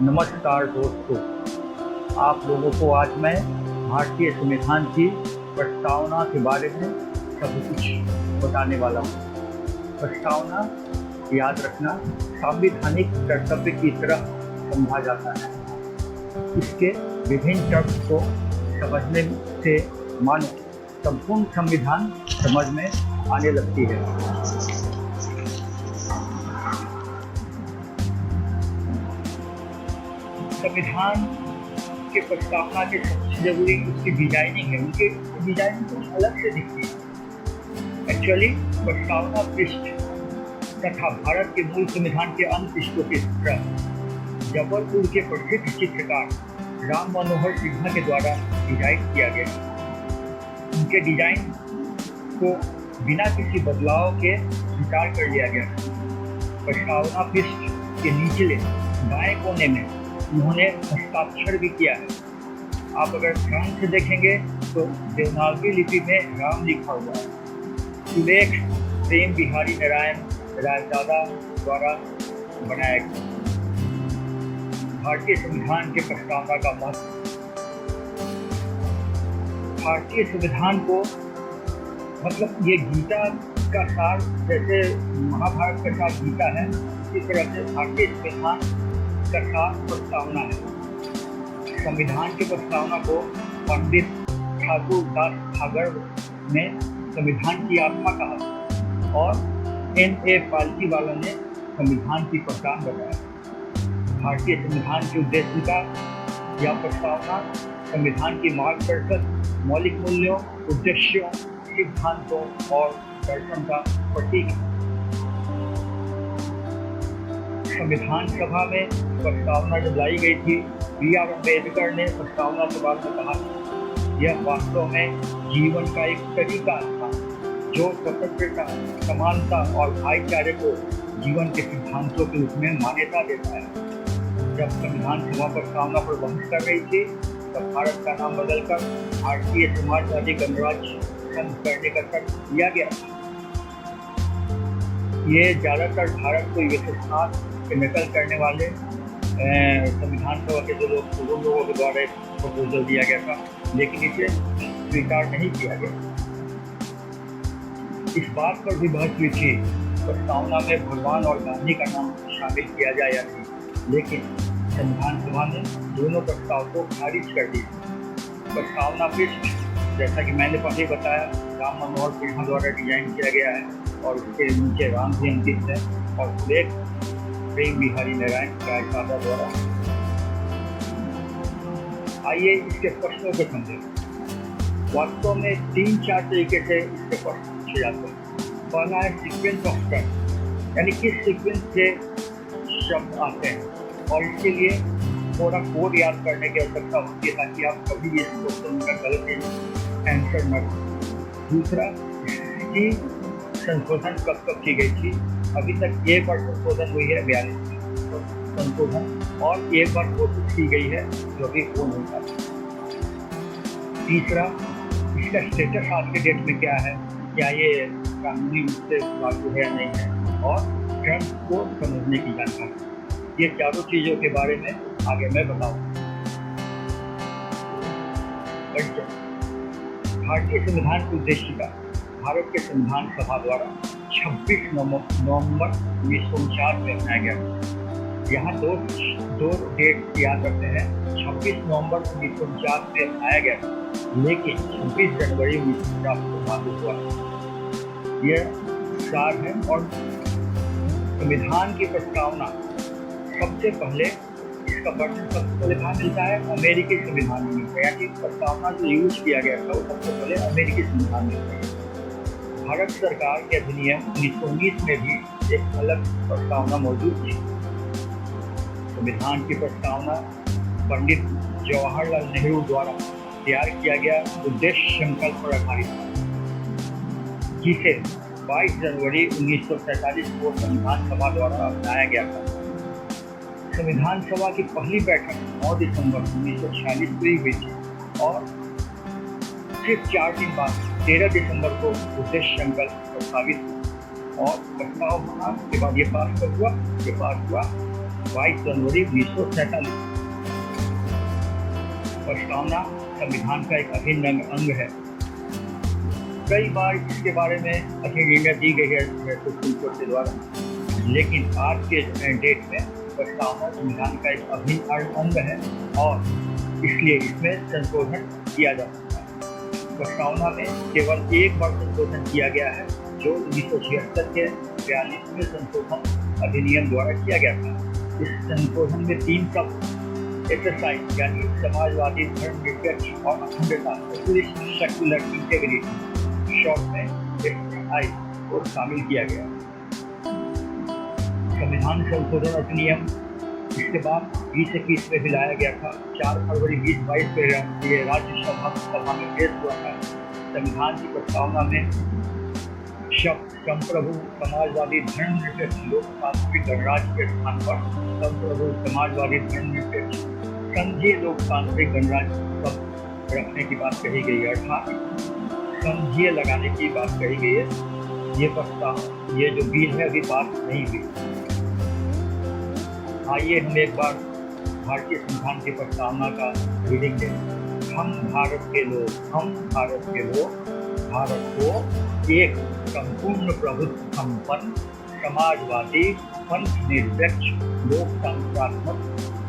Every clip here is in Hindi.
नमस्कार दोस्तों, आप लोगों को आज मैं भारतीय संविधान की प्रस्तावना के बारे में सब कुछ बताने वाला हूँ। प्रस्तावना, याद रखना, संवैधानिक कर्तव्य की तरह समझा जाता है। इसके विभिन्न टर्म्स को समझने से मानो संपूर्ण संविधान समझ में आने लगती है। संविधान के प्रस्तावना के सबसे जरूरी उसकी डिजाइनिंग है। उनकी डिजाइनिंग कुछ अलग से दिखती है। एक्चुअली प्रस्तावना पृष्ठ तथा भारत के मूल संविधान के अन्य पृष्ठों की तरह जबलपुर के प्रसिद्ध चित्रकार राम मनोहर सिन्हा के द्वारा डिजाइन किया गया। उनके डिजाइन को बिना किसी बदलाव के स्वीकार कर लिया गया। प्रस्तावना पृष्ठ के निचले बाएं कोने में उन्होंने हस्ताक्षर भी किया है। आप अगर ध्यान से देखेंगे तो देवनागरी लिपि में राम लिखा हुआ है। सुलेख प्रेम बिहारी नारायण रायजादा द्वारा बनाया गया। भारतीय संविधान के प्रस्तावना का महत्व। भारतीय संविधान को मतलब ये गीता का सार, जैसे महाभारत का सार गीता है, इसी तरह से भारतीय संविधान का सार प्रस्तावना है। संविधान की प्रस्तावना को पंडित ठाकुर दास ठागर ने संविधान की आत्मा कहा और N.A. पालकीवाला ने संविधान की पहचान बताया। भारतीय संविधान की उद्देशिका या प्रस्तावना संविधान की मार्गदर्शक मौलिक मूल्यों, उद्देश्यों, सिद्धांतों और दर्शन का प्रतीक है। संविधान सभा में प्रस्तावना जब लाई गई थी, B.R. अम्बेडकर ने प्रस्तावना सभा में कहा यह वास्तव में जीवन का एक तरीका था जो स्वतंत्रता, समानता और भाईचारे को जीवन के सिद्धांतों के रूप में मान्यता देता है। जब संविधान सभा प्रस्तावना पर बहस कर रही थी तब भारत का नाम बदलकर भारतीय समाजवादी गणराज्य संघ करने का तर्क दिया गया। ये ज़्यादातर भारत को यूएसएसआर के नकल करने वाले संविधान सभा के जो लोगों के द्वारा प्रपोजल दिया गया था, लेकिन इसे स्वीकार नहीं किया गया। इस बात पर भी बहस हुई थी प्रस्तावना में भगवान और गांधी का नाम शामिल किया जाए या नहीं, लेकिन संविधान सभा ने दोनों प्रस्ताव को खारिज कर दी। प्रस्तावना पृष्ठ, जैसा कि मैंने पहले बताया, राम मनोहर सिन्हा द्वारा डिजाइन किया गया है और उसके नीचे राम भी अंकित है और सुलेख प्रेम बिहारी नारायण रायजादा द्वारा। आइए इसके प्रश्नों को समझें। वास्तव में 3-4 तरीके से इसके प्रश्न पूछे जाते हैं। पहला है सीक्वेंस ऑफ टर्म, यानी किस सीक्वेंस से शब्द आते हैं, और इसके लिए थोड़ा कोड याद करने की आवश्यकता होती है ताकि आप कभी भी इस क्वेश्चन का गलत आंसर न करें। दूसरा, इसकी संशोधन कब कब की गई थी। अभी तक एक बार संशोधन हुई है 42 संशोधन, और एक बार कोशिश की गई है जो भी हो नहीं पाती। तीसरा, इसका स्टेटस आज के डेट में क्या है, क्या ये कानूनी रूप से लागू है या नहीं है, और टर्म्स को समझने की जानकारी। ये चारों चीज़ों के बारे में आगे मैं बताऊँगा। भारतीय संविधान की उद्देशिका भारत के संविधान सभा द्वारा 26 नवंबर 1949 में बनाया गया। यहाँ दो डेट याद रखते हैं। 26 नवंबर 1949 में बनाया गया, लेकिन 26 जनवरी 1950 को लागू हुआ। यह सार है। और संविधान की प्रस्तावना सबसे पहले, इसका वर्णन सबसे पहले कहाँ मिलता है? अमेरिकी संविधान में मिलता है। यानी प्रस्तावना जो यूज किया गया था वो सबसे पहले अमेरिकी संविधान में मिलता है। भारत सरकार के अधिनियम 1919 में भी एक अलग प्रस्तावना मौजूद थी। संविधान की प्रस्तावना पंडित जवाहरलाल नेहरू द्वारा तैयार किया गया उद्देश्य संकल्प पर आधारित था, जिसे 22 जनवरी 1947 को संविधान सभा द्वारा अपनाया गया था। संविधान सभा की पहली बैठक 9 दिसंबर 1946 को हुई थी और सिर्फ 4 दिन बाद 13 दिसंबर को उद्देश्य संकल्प प्रस्तावित और प्रस्ताव बना के बाद ये पास हुआ 22 जनवरी 1947। प्रस्तावना संविधान का एक अभिन्न अंग है। कई बार इसके बारे में अच्छी निर्णय दी गई है सुप्रीम कोर्ट के द्वारा, लेकिन आज के डेट में प्रस्तावना संविधान का एक अभिन्न अंग है और इसलिए इसमें संशोधन किया जा सकता है। प्रस्तावना में केवल एक बार संशोधन किया गया है, जो 1976 के 42वें संशोधन अधिनियम द्वारा किया गया था। इस संशोधन में 3 शब्द एक्सरसाइज यानी समाजवादी, धर्मनिरपेक्ष और अखंडता, सेक्युलर इंटेग्रिटी शॉर्ट में SI को शामिल किया गया। संविधान संशोधन अधिनियम इसके बाद 2021 में भी लाया गया था। 4 फरवरी 2022 को ये राज्यसभा में पेश हुआ था। संविधान की प्रस्तावना में शब्द संप्रभु, समाजवादी, धर्मनिरपेक्ष, लोकतांत्रिक गणराज्य के स्थान पर संप्रभु, समाजवादी, धर्मनिरपेक्ष, संघीय लोकतांत्रिक गणराज्य शब्द रखने की बात कही गई है, अर्थात संघीय लगाने की बात कही गई है। ये प्रस्ताव, ये जो बिल है अभी पास नहीं हुई। आइए हम एक बार भारतीय संविधान की प्रस्तावना का रीडिंग दें। हम भारत के लोग, भारत को एक संपूर्ण प्रभुत्व संपन्न, समाजवादी, पंथ निरपेक्ष, लोकतंत्रात्मक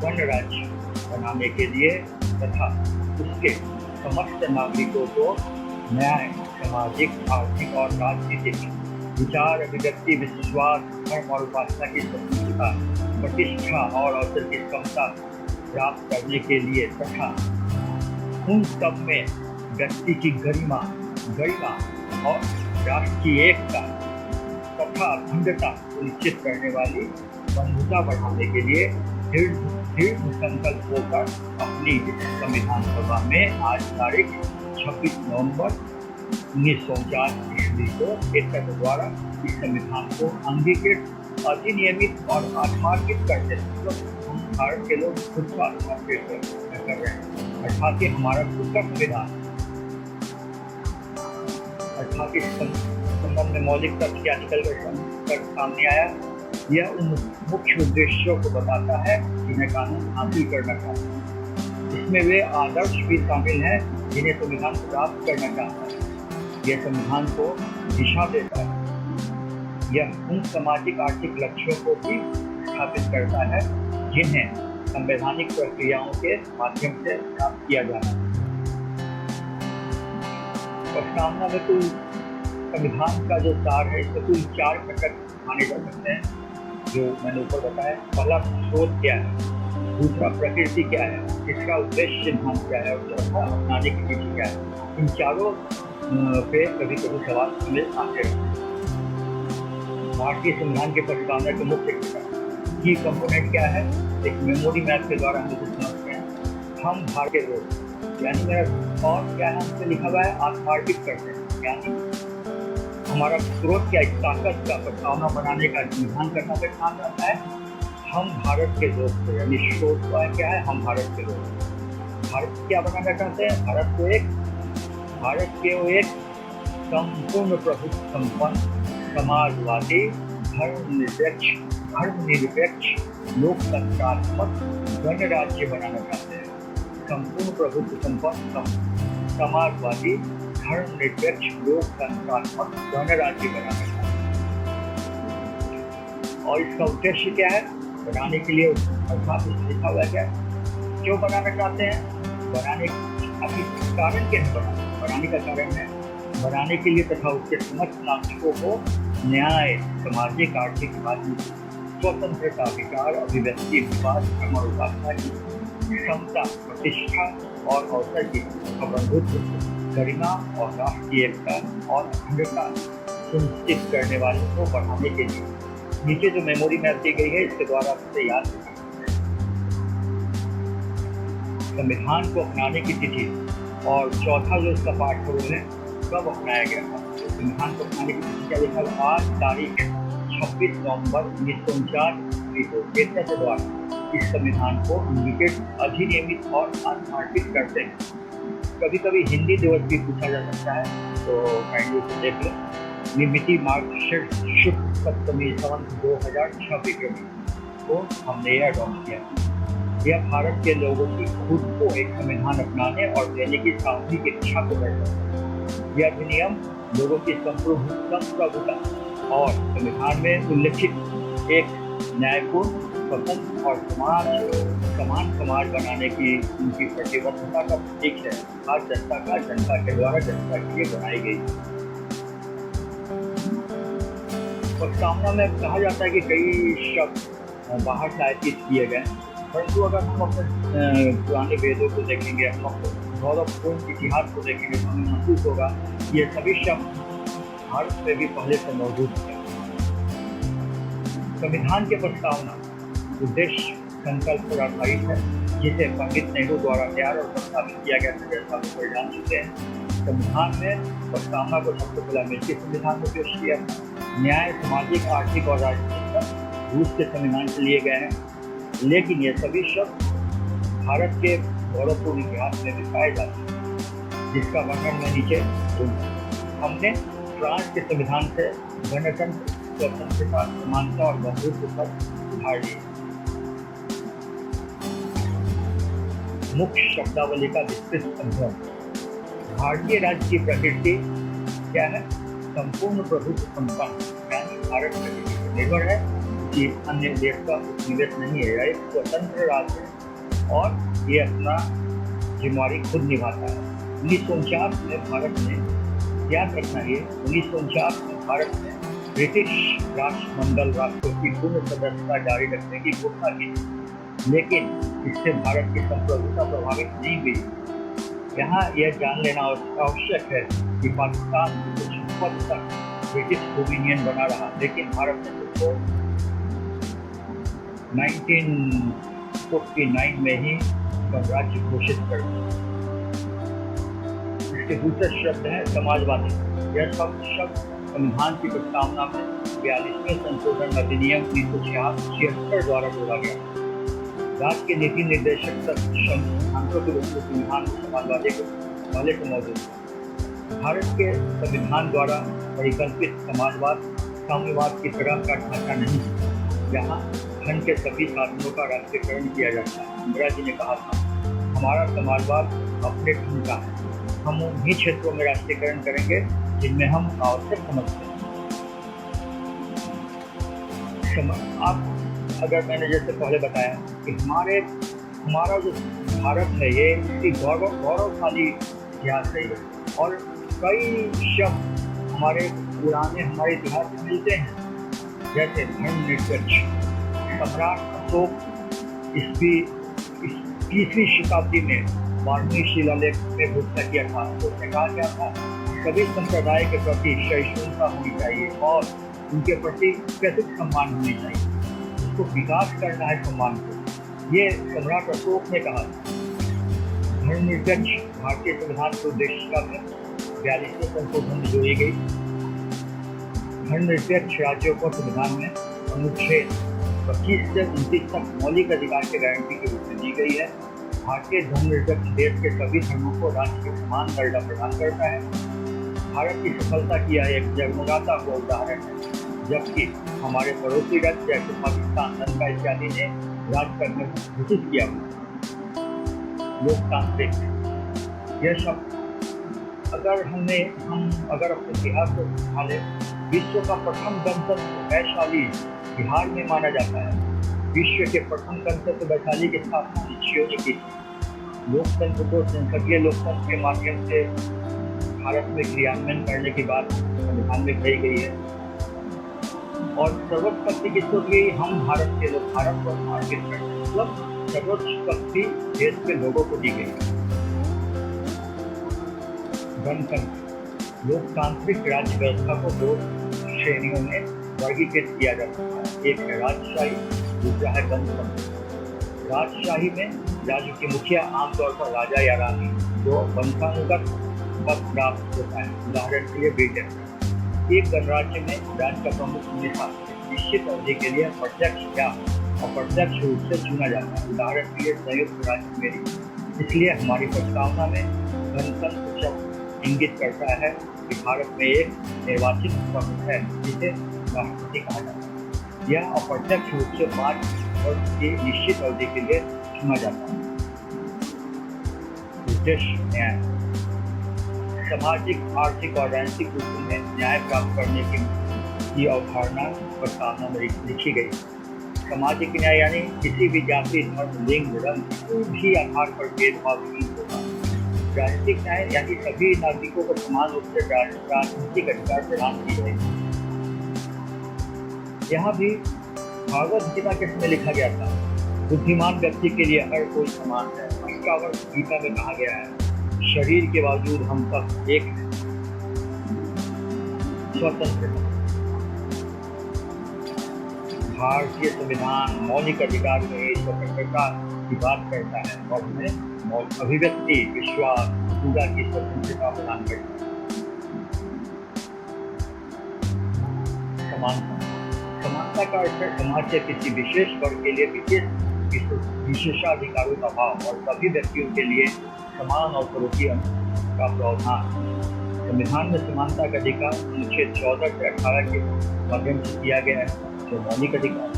गणराज्य बनाने के लिए तथा उसके समस्त नागरिकों को न्याय, सामाजिक, आर्थिक और राजनीतिक विचार, अभिव्यक्ति, विश्वास, धर्म और उपासना की स्वतंत्रता, प्रतिष्ठा और अवसर की क्षमता प्राप्त करने के लिए तथा उन सब में व्यक्ति की गरिमा और राष्ट्रीय एकता तथा अखंडता सुनिश्चित करने वाली बंधुता बढ़ाने के लिए दृढ़ संकल्प होकर अपनी संविधान सभा में आज तारीख 26 नवंबर 1949 ईस्वी को एकत्र द्वारा इस संविधान को अंगीकृत, अधिनियमित और आत्मार्पित करते हैं। हम भारत के लोग खुद को आत्मार्पित कर रहे हैं, अर्थात हमारा खुद का संविधान, अर्थात इस संबंध में मौलिक तथ्य क्या निकल कर सामने आया। यह उन मुख्य उद्देश्यों को बताता है जिन्हें कानून हासिल करना चाहता है। इसमें वे आदर्श भी शामिल हैं जिन्हें संविधान प्राप्त करना चाहता है। यह संविधान को दिशा देता है। यह उन सामाजिक आर्थिक लक्ष्यों को भी स्थापित करता है जिन्हें संवैधानिक प्रक्रियाओं के माध्यम से प्राप्त किया जाना है। प्रस्तावना में कुल संविधान का जो सार है, इसमें कुल 4 घटक माने जा सकते हैं जो मैंने ऊपर बताया। पहला स्रोत क्या है, दूसरा प्रकृति क्या है, तीसरा उद्देश्य सिद्धांत क्या है और चौथा अपनाने की विधि क्या है। इन चारों पे कभी कभी सवाल में आते रहते हैं। भारतीय संविधान के प्रस्तावना के मुख्य की कंपोनेंट क्या है, एक मेमोरी मैप के द्वारा हम इसे समझते हैं। हम भारत के लोग, यानी मेरा और क्या है, हमसे लिखा हुआ है आत्मार्पित करते हैं, यानी हमारा स्रोत क्या, इस ताकत का प्रस्तावना बनाने का, संविधान करना का काम रहता है हम भारत के लोग को, यानी स्रोत क्या है, हम भारत के लोग। भारत क्या बनाना चाहते हैं, भारत को एक संपूर्ण प्रभुत्व संपन्न, समाजवादी, धर्मनिरपेक्ष, लोकतंत्रात्मक गणराज्य बनाना चाहते हैं। संपूर्ण प्रभुत्व संपन्न, समाजवादी, धर्मनिरपेक्ष, लोकतंत्रात्मक गणराज्य बनाना चाहते हैं। और इसका उद्देश्य क्या है, बनाने के लिए अर्थात लिखा हुआ क्या है, क्यों बनाना चाहते हैं, बनाने अभी कारण क्या है, बनाने का कारण है बनाने के लिए तथा उसके समस्त नागरिकों को न्याय, सामाजिक, आर्थिक, राजनीतिक स्वतंत्रता, विचार, अभिव्यक्ति, विश्वास, धर्म और उपासना की क्षमता, प्रतिष्ठा और अवसर की बंधुत्व, गरिमा और राष्ट्रीय एकता और अखंडता सुनिश्चित करने वालों को बढ़ाने के लिए। नीचे जो मेमोरी मैप दी गई है, इसके द्वारा उसे याद रखना। संविधान को अपनाने की तिथि और चौथा जो इसका पाठ है वो है कब अपनाया गया था। संविधान को अपनाने की तिथि क्या लिखा है, आज तारीख 26 नवंबर 1949 को एकत्र द्वारा इस संविधान को अंगीकृत, अधिनियमित और आत्मार्पित करते हैं। कभी कभी हिंदी दिवस भी पूछा जा सकता है, तो काइंडली उसे देख लें। मिति मार्गशीर्ष शुक्ल सप्तमी संवत 2006 विक्रमी को हमने यह अडॉप्ट किया। यह भारत के लोगों की खुद को एक संविधान अपनाने और देने की सामूहिक इच्छा को दर्शाता है। यह अधिनियम लोगों की संप्रभुता और संविधान में उल्लिखित एक न्यायपूर्ण, स्वतंत्र और समान समाज बनाने की उनकी प्रतिबद्धता का प्रतीक है। हर जनता के द्वारा जनता के लिए बनाई गई। प्रस्तावना में कहा जाता है कि कई शब्द बाहर से आयातित किए गए, परंतु अगर हम अपने पुराने वेदों को देखेंगे, हम अपने गौरवपूर्ण इतिहास को देखेंगे तो हमें महसूस होगा ये सभी शब्द भारत में भी पहले से मौजूद थे। संविधान के प्रस्तावना उद्देश्य संकल्प पर आधारित है, जिसे पंडित नेहरू द्वारा तैयार और प्रस्तावित किया गया था, जैसा हम लोग जान चुके हैं। संविधान में प्रस्तावना को सबसे पहले अमेरिकी संविधान में पेश किया। न्याय, सामाजिक, आर्थिक और राजनीतिक रूस के संविधान से लिए गए हैं, लेकिन ये सभी शब्द भारत के गौरवपूर्ण इतिहास में भी पाए जाते हैं, जिसका वर्णन मैं नीचे दूंगा। हमने फ्रांस के संविधान से गणतंत्र, स्वतंत्रता, समानता और बंधुत्व पर उधार लिए। मुख्य शब्दावली का विस्तृत अनुभव। भारतीय राज्य की प्रकृति क्या है? संपूर्ण प्रभुत्व संपन्न, यानी भारत प्रकृति पर निर्भर है कि अन्य देश का उपनिवेश नहीं है। यह एक स्वतंत्र राज्य है और ये अपना जिम्मेदारी खुद निभाता है। 1949 में भारत ने, याद रखना है, 1949 में भारत ने ब्रिटिश राष्ट्रमंडल राष्ट्रों की पूर्ण सदस्यता जारी रखने की घोषणा की, लेकिन इससे भारत की संप्रभुता प्रभावित नहीं हुई। यहाँ यह जान लेना आवश्यक है कि पाकिस्तान कुछ हद तक ब्रिटिश डोमिनियन बना रहा, लेकिन भारत ने उसको 1949 में ही गणराज्य घोषित कर दिया। इसके दूसरे शब्द है समाजवादी। यह शब्द संविधान की प्रस्तावना में 42वें संशोधन अधिनियम 1976 द्वारा जोड़ा गया। राज्य के नीति निर्देशक सिद्धांतों के रूप में संविधान में समाजवादी को पहले से मौजूद है। भारत के संविधान द्वारा परिकल्पित समाजवाद साम्यवाद की तरह का ढांचा नहीं है, जहाँ धन के सभी साधनों का राष्ट्रीयकरण किया जाता है। इंदिरा जी ने कहा था, हमारा समाजवाद अपने ढंग का है, हम उन्हीं क्षेत्रों में राष्ट्रीयकरण करेंगे जिनमें हम आवश्यक समझते हैं। आप अगर मैंने जैसे पहले बताया कि हमारा जो भारत है ये इसकी गौरवशाली इतिहास है और कई शब्द हमारे इतिहास में मिलते हैं, जैसे धर्मनिरपेक्ष। सम्राट अशोक ईस्वी 30वीं शताब्दी में 12वीं शिलालेख में घोषणा किया था। उसने कहा क्या था? सभी संप्रदाय के प्रति सहिष्णुता होनी चाहिए और उनके प्रति कैसे सम्मान होनी चाहिए, उसको विकास करना है सम्मान को। ये सम्राट अशोक ने कहा। धर्मनिरपेक्ष भारतीय संविधान के उद्देशिका में 42वें संशोधन में जोड़ी गई। धर्मनिरपेक्ष राज्यों को संविधान में अनुच्छेद 25 से 29 तक मौलिक अधिकार की गारंटी के रूप में दी गई है। भारतीय धर्मनिरपेक्ष देश के सभी धर्मों को राष्ट्र के समान दर्जा प्रदान करता है। भारत की सफलता की यह एक जगमगाता हुआ उदाहरण है, जबकि हमारे पड़ोसी राज्य जैसे पाकिस्तान, लंका इत्यादि ने राज्य करने घोषित किया। लोकतांत्रिक, यह शब्द अगर अपने इतिहास को संभाले, विश्व का प्रथम गणतंत्र वैशाली बिहार में माना जाता है। विश्व के प्रथम गणतंत्र वैशाली के स्थापना ऋषियों ने की थी। लोकतंत्र को संसदीय लोकतंत्र के माध्यम से भारत में क्रियान्वयन करने की बात संविधान में कही गई है और सर्वोच्च शक्ति किसको दी? हम भारत के लोग भारत को समर्पित करते हैं, मतलब सर्वोच्च शक्ति देश के लोगों को दी गई। गणतंत्र, लोकतांत्रिक राज्य व्यवस्था को दो श्रेणियों में वर्गीकृत किया जा सकता है। एक है राजशाही, दूसरा है गणतंत्र। राजशाही में राज्य के मुखिया आमतौर पर राजा या रानी जो वंशानुगत पद प्राप्त होता है। उदाहरण के लिए ब्रिटेन, एक गणराज्य में राज्य का प्रमुख हमेशा निश्चित अवधि के लिए प्रत्यक्ष या अप्रत्यक्ष रूप से चुना जाता है। उदाहरण के लिए संयुक्त राज्य अमेरिका। इसलिए हमारी प्रस्तावना में गणतंत्र शब्द इंगित करता है कि भारत में एक निर्वाचित प्रमुख है जिसे राष्ट्रपति कहा जाता है। यह अप्रत्यक्ष रूप से 5 वर्ष की निश्चित अवधि के लिए चुना जाता है। उद्देश्य न्याय, सामाजिक, आर्थिक और राजनीतिक रूप में न्याय प्राप्त करने की अवधारणा प्रस्तावना में लिखी गई। सामाजिक न्याय यानी किसी भी जाति, धर्म, लिंग, रंग, कोई भी आधार पर भेदभाव नहीं होगा। राजनीतिक न्याय यानी सभी नागरिकों को समान रूप से राजनीतिक अधिकार प्रदान किए जाएंगे। यहाँ भी भागवत गीता के समय लिखा गया था, बुद्धिमान व्यक्ति के लिए हर कोई समान है। 51 गीता में कहा गया है, शरीर के बावजूद हम सब एक स्वतंत्र। भारतीय संविधान मौलिक अधिकार में स्वतंत्रता की बात करता है और हमें अभिव्यक्ति, विश्वास, पूजा की स्वतंत्रता प्रदान करता है। समानता का अर्थ है समाज के किसी विशेष वर्ग के लिए विशेषाधिकारों का भाव और सभी व्यक्तियों के लिए समान अवसरों का प्रावधान। संविधान में समानता का अधिकार अनुच्छेद 14 से 18 के माध्यम से किया गया है, जो मौलिक अधिकार।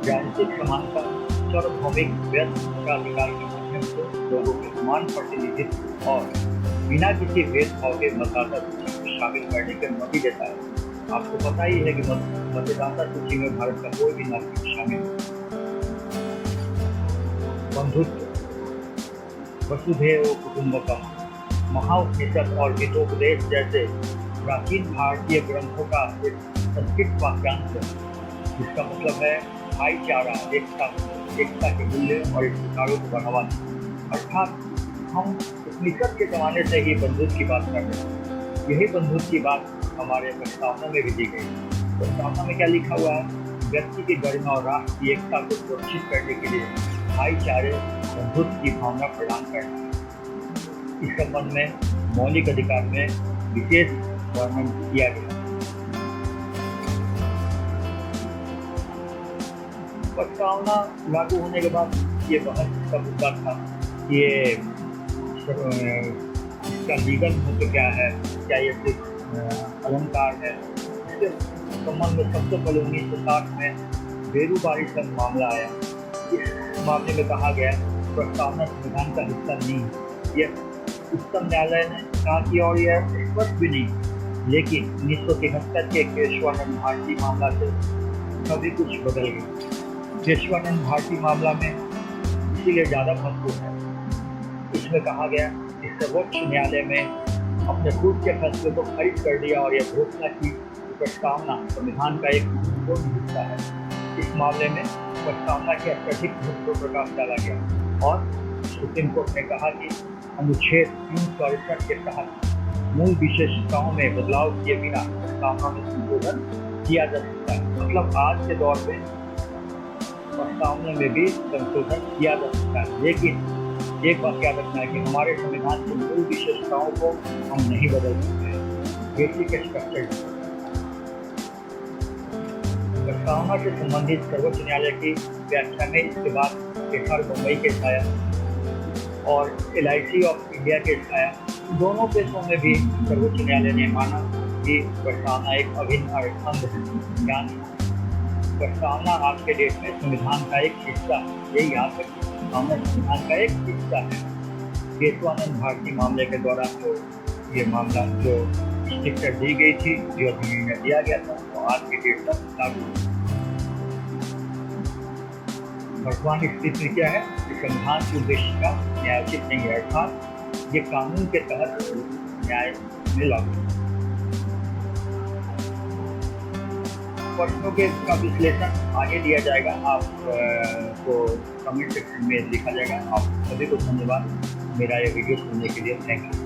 राजनीतिक समानता सार्वभौमिक अधिकार के माध्यम से लोगों के समान प्रतिनिधित्व और बिना किसी भेदभाव के मतदाता सूची में शामिल करने की अनुमति देता है। आपको पता ही है कि मतदाता सूची में भारत का कोई भी नागरिक शामिल है। बंधुत्व, वसुधैव कुटुंबकम, महाउपनिषद और हितोपदेश जैसे प्राचीन भारतीय ग्रंथों का एक संस्कृत वाक्यांश है, जिसका मतलब है भाईचारा, एकता के मूल्य और अधिकारों को बढ़ावा देना। अर्थात हम उपनिषद के जमाने से ही बंधुत्व की बात कर रहे हैं। यही बंधुत्व की बात हमारे प्रस्तावना में भी दी गई। प्रस्तावना में क्या लिखा हुआ है? व्यक्ति की गरिमा और राष्ट्र की एकता को सुरक्षित करने के लिए भाईचारे, बंधुत्व की भावना प्रदान करना। इस संबंध में मौलिक अधिकार में विशेष वर्णन किया गया। प्रस्तावना लागू होने के बाद ये बहस का मुद्दा था, ये इसका लीगल महत्व क्या है, क्या ये सिर्फ अलंकार है। इसके संबंध में सबसे पहले 1960 में बेरूबारी संघ मामला आया। इस मामले में कहा गया प्रस्तावना संविधान का हिस्सा नहीं है। ये उच्चतम न्यायालय ने कहा कि और यह स्पष्ट भी नहीं, लेकिन 1973 के केशवानंद भारती मामला से सभी कुछ बदल गया। केशवानंद भारती मामला में इसीलिए ज़्यादा महत्वपूर्ण है। इसमें कहा गया कि सर्वोच्च न्यायालय में अपने खुद के फैसले को खारिज कर दिया और यह घोषणा की प्रस्तावना संविधान का एक महत्वपूर्ण हिस्सा है। इस मामले में प्रस्तावना के अत्यधिक महत्व पर प्रकाश डाला गया और सुप्रीम कोर्ट ने कहा कि अनुच्छेद 368 के तहत मूल विशेषताओं में बदलाव किए बिना प्रस्तावना में संशोधन किया जा सकता है। मतलब आज के दौर में प्रस्तावना में भी संशोधन किया जा सकता है, लेकिन एक बात याद रखना है कि हमारे संविधान की मूल विशेषताओं को हम नहीं बदल सकते हैं। बेसिक स्ट्रक्चर प्रस्तावना से संबंधित सर्वोच्च न्यायालय की व्याख्या में इसके बाद एसआर बम्बई केस आया और LIC ऑफ इंडिया केस आया। दोनों केसों में भी सर्वोच्च न्यायालय ने माना कि प्रस्तावना एक अभिन्न अंग है, यानी प्रस्तावना आज के डेट में संविधान का एक हिस्सा है। यही याद रखिए, प्रस्तावना संविधान का एक हिस्सा है। केशवानंद भारती मामले के दौरान जो ये मामला जो स्ट्रिक्चर दी गई थी, जो निर्णय दिया गया था, तो आज के डेट तक लागू। वर्तमान स्थिति क्या है? संविधान के उद्देश्य का न्यायोचित नहीं है, अर्थात ये कानून के तहत न्याय में लागू। प्रश्नों के का विश्लेषण आगे दिया जाएगा, आपको कमेंट सेक्शन में लिखा जाएगा। आप सभी को धन्यवाद मेरा ये वीडियो सुनने के लिए। Thank you.